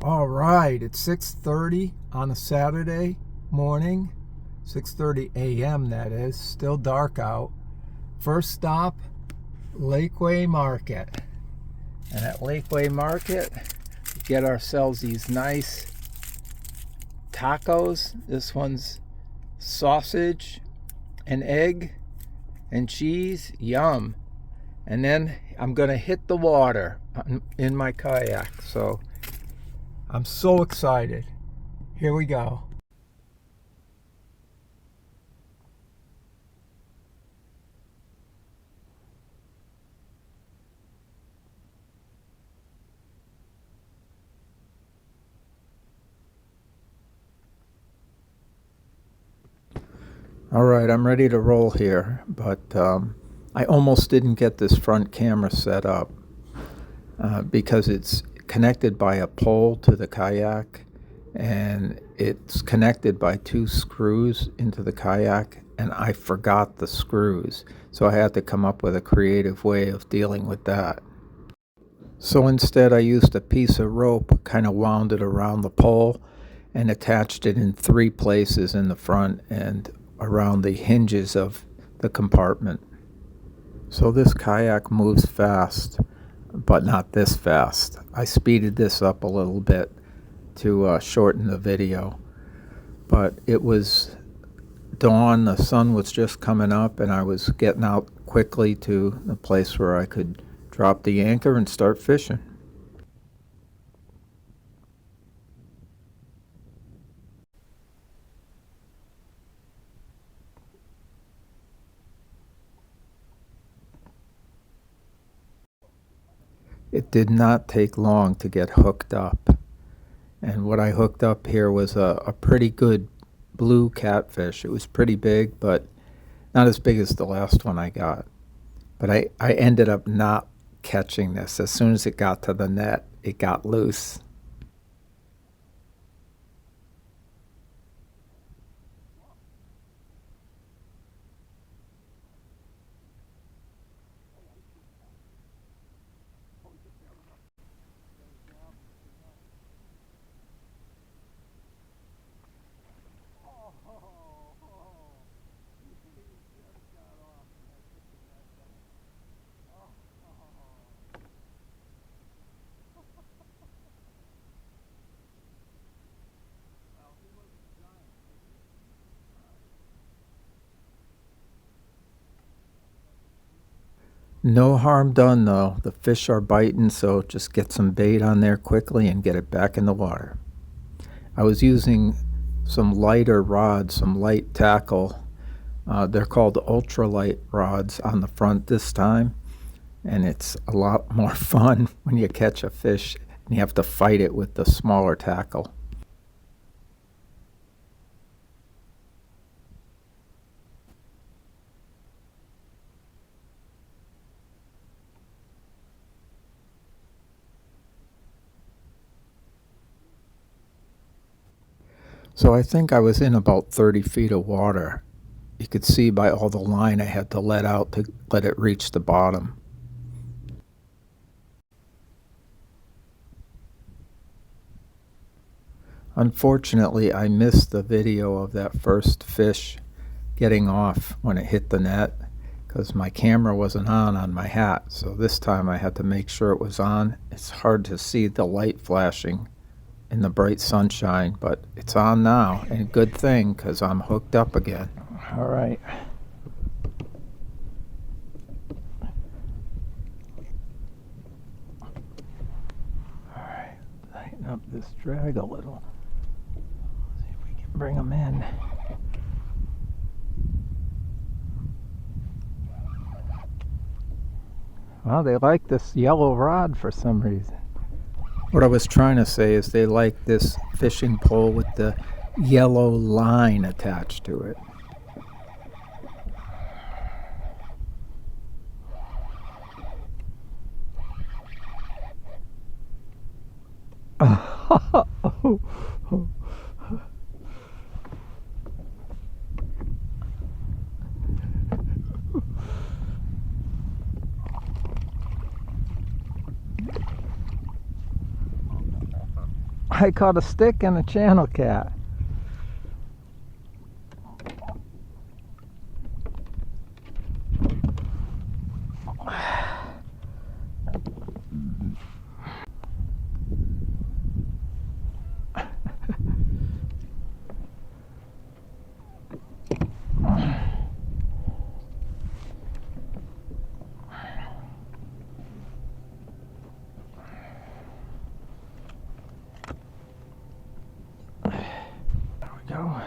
All right, it's 6:30 on a Saturday morning, 6:30 a.m. that is, still dark out. First stop, Lakeway Market. And at Lakeway Market, we get ourselves these nice tacos. This one's sausage and egg and cheese, yum. And then I'm gonna hit the water in my kayak, so I'm so excited. Here we go. All right, I'm ready to roll here, but I almost didn't get this front camera set up because it's connected by a pole to the kayak, and it's connected by 2 screws into the kayak, and I forgot the screws, so I had to come up with a creative way of dealing with that. So instead I used a piece of rope, kind of wound it around the pole and attached it in 3 places in the front and around the hinges of the compartment. So this kayak moves fast, but not this fast. I speeded this up a little bit to shorten the video, but it was dawn, the sun was just coming up, and I was getting out quickly to the place where I could drop the anchor and start fishing. It did not take long to get hooked up. And what I hooked up here was a pretty good blue catfish. It was pretty big, but not as big as the last one I got. But I ended up not catching this. As soon as it got to the net, it got loose. No harm done though. The fish are biting, so just get some bait on there quickly and get it back in the water. I was using some lighter rods, some light tackle. They're called ultralight rods on the front this time, and it's a lot more fun when you catch a fish and you have to fight it with the smaller tackle. So I think I was in about 30 feet of water. You could see by all the line I had to let out to let it reach the bottom. Unfortunately, I missed the video of that first fish getting off when it hit the net because my camera wasn't on my hat. So this time I had to make sure it was on. It's hard to see the light flashing in the bright sunshine, but it's on now, and good thing because I'm hooked up again. All right. All right, tighten up this drag a little. See if we can bring them in. Well, they like this yellow rod for some reason. What I was trying to say is they like this fishing pole with the yellow line attached to it. I caught a stick and a channel cat. There we go.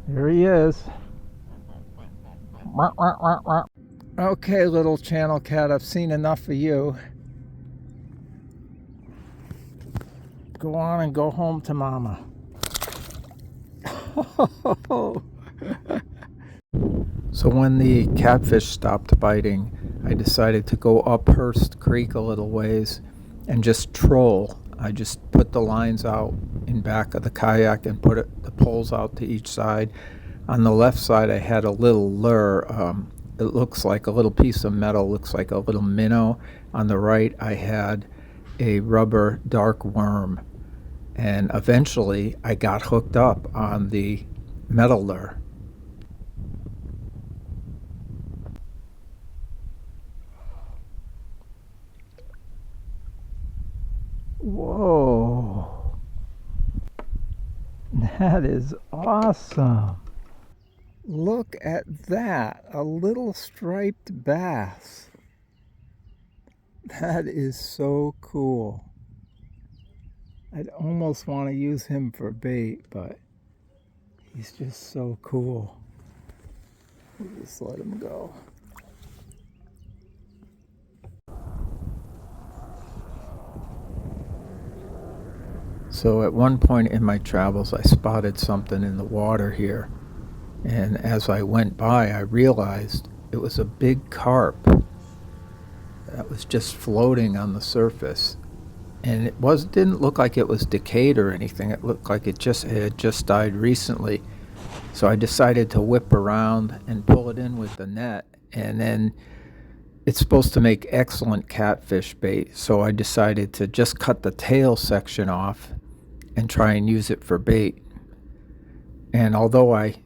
Here he is. Okay, little channel cat, I've seen enough of you. Go on and go home to mama. So when the catfish stopped biting, I decided to go up Hurst Creek a little ways and just troll. I just put the lines out in back of the kayak and put the poles out to each side. On the left side, I had a little lure. It looks like a little piece of metal, looks like a little minnow. On the right, I had a rubber dark worm. And eventually, I got hooked up on the metal lure. Whoa, that is awesome. Look at that, a little striped bass. That is so cool. I'd almost want to use him for bait, but he's just so cool. We'll just let him go. So at one point in my travels, I spotted something in the water here. And as I went by, I realized it was a big carp that was just floating on the surface. And it didn't look like it was decayed or anything. It looked like it had just died recently. So I decided to whip around and pull it in with the net. And then it's supposed to make excellent catfish bait. So I decided to just cut the tail section off and try and use it for bait. And although I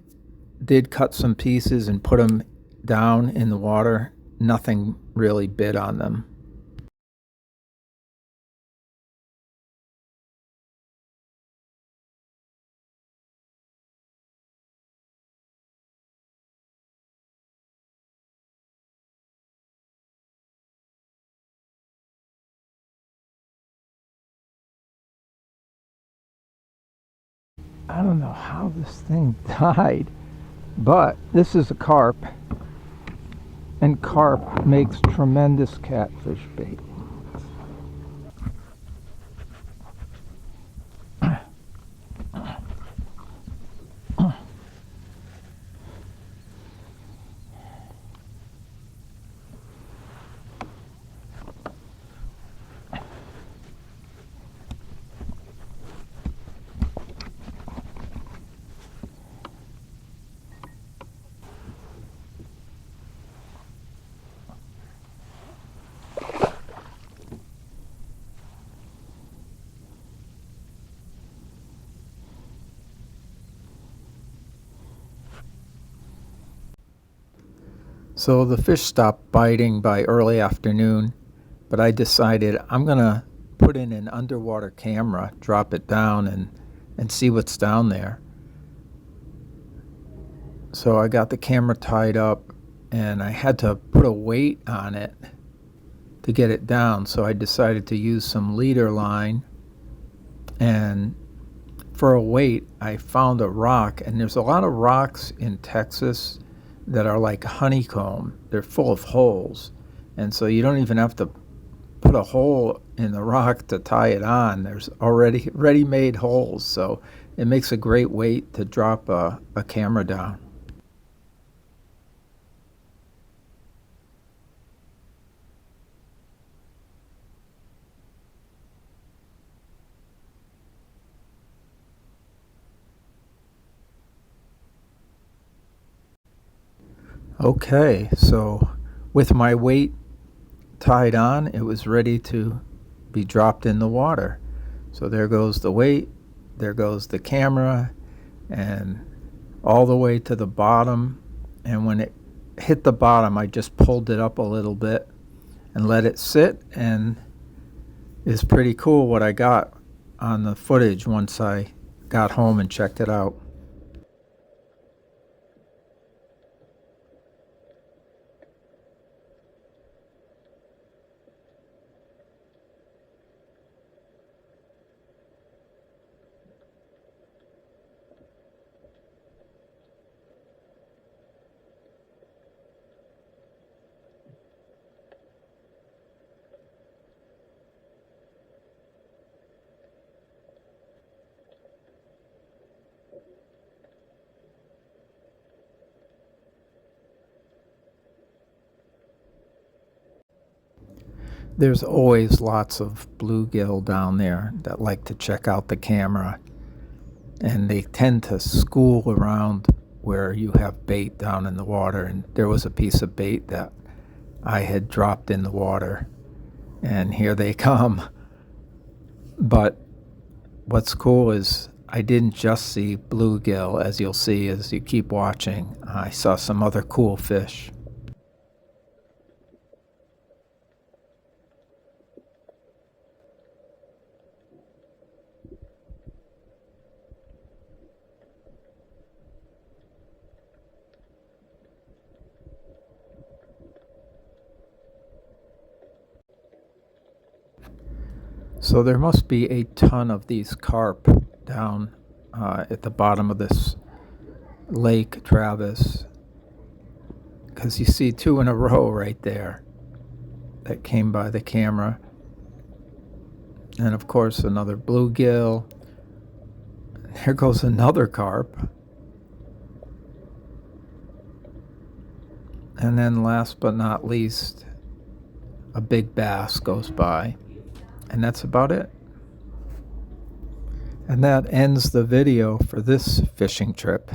did cut some pieces and put them down in the water, nothing really bit on them. I don't know how this thing died, but this is a carp, and carp makes tremendous catfish bait. So the fish stopped biting by early afternoon, but I decided I'm going to put in an underwater camera, drop it down, and see what's down there. So I got the camera tied up, and I had to put a weight on it to get it down. So I decided to use some leader line, and for a weight, I found a rock, and there's a lot of rocks in Texas that are like honeycomb. They're full of holes, and so you don't even have to put a hole in the rock to tie it on. There's already ready-made holes, so it makes a great weight to drop a camera down. Okay, so with my weight tied on, it was ready to be dropped in the water. So there goes the weight, there goes the camera, and all the way to the bottom. And when it hit the bottom, I just pulled it up a little bit and let it sit, and it's pretty cool what I got on the footage once I got home and checked it out. There's always lots of bluegill down there that like to check out the camera, and they tend to school around where you have bait down in the water. And there was a piece of bait that I had dropped in the water, and here they come. But what's cool is I didn't just see bluegill, as you'll see as you keep watching. I saw some other cool fish. So there must be a ton of these carp down at the bottom of this Lake Travis, because you see two in a row right there that came by the camera. And of course another bluegill. Here goes another carp. And then last but not least, a big bass goes by. And that's about it. And that ends the video for this fishing trip.